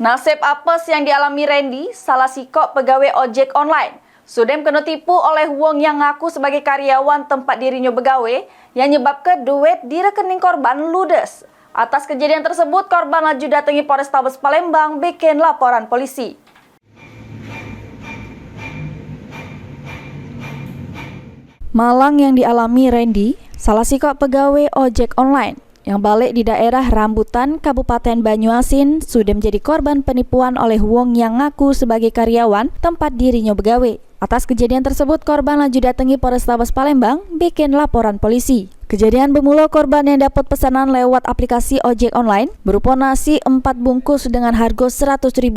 Nasib apes yang dialami Randy, salah sikok pegawai ojek online. Sudem kena tipu oleh wong yang ngaku sebagai karyawan tempat dirinya begawe yang nyebabkan duit di rekening korban ludes. Atas kejadian tersebut, korban laju datangi Polrestabes Palembang bikin laporan polisi. Malang yang dialami Randy, salah sikok pegawai ojek online yang balik di daerah Rambutan, Kabupaten Banyuasin, sudah menjadi korban penipuan oleh wong yang ngaku sebagai karyawan tempat dirinya begawe. Atas kejadian tersebut, korban laju datangi Polrestabes Palembang bikin laporan polisi. Kejadian bermula korban yang dapat pesanan lewat aplikasi ojek online berupa nasi 4 bungkus dengan harga Rp100.000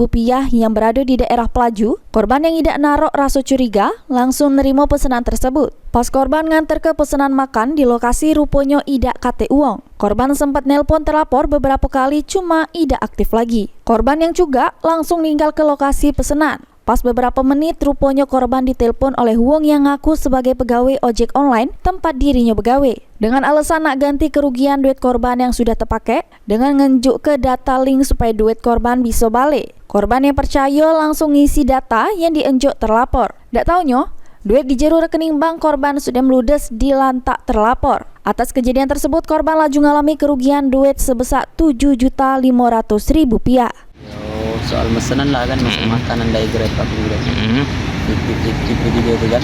yang berada di daerah Pelaju. Korban yang tidak narok rasa curiga langsung nerima pesanan tersebut. Pas korban nganter ke pesanan makan di lokasi rupanya idak kate uang. Korban sempat nelpon terlapor beberapa kali cuma idak aktif lagi. Korban yang juga langsung meninggal ke lokasi pesanan. Pas beberapa menit, rupanya korban ditelepon oleh wong yang ngaku sebagai pegawai ojek online tempat dirinya begawe. Dengan alasan nak ganti kerugian duit korban yang sudah terpakai, dengan ngenjuk ke data link supaya duit korban bisa balik. Korban yang percaya langsung ngisi data yang dienjuk terlapor. Dak taunya, duit di jero rekening bank korban sudah meludes di lantak terlapor. Atas kejadian tersebut, korban laju mengalami kerugian duit sebesar Rp7.500.000. Soal mesenan lah kan, mesen makanan dari Grab aku udah tipe video itu kan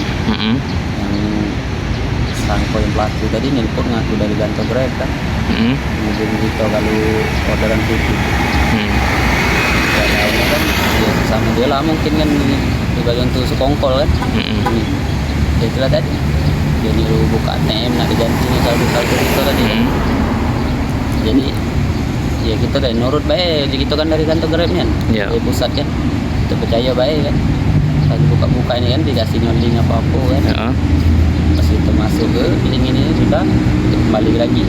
yang sangko yang pelaku tadi nelpon ngaku dari kantor Grab kan jadi gitu kalau orderan titip ya kan ya sama dia lah mungkin kan di bagian tuh sekongkol kan ya itulah tadi dia nyuruh buka ATM nak diganti saldo itu tadi kan jadi ya kita kan nurut baik, gitu kan dari kantor Grabnya ya. Dari pusat kan, kita percaya baik kan. Pas buka-buka ini kan dikasih nyolong apa-apa kan ya. Pas kita masuk ke link ini sudah kita kembali lagi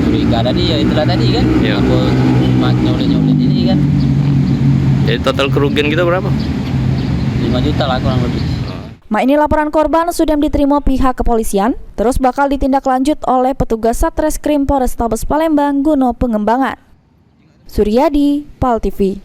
curiga tadi ya itulah tadi kan ya. Aku nyolong ini kan. Jadi total kerugian kita berapa? 5 juta lah kurang lebih. Ini laporan korban sudah diterima pihak kepolisian, terus bakal ditindaklanjut oleh petugas Satreskrim Polrestabes Palembang guna pengembangan. Suryadi, PAL TV.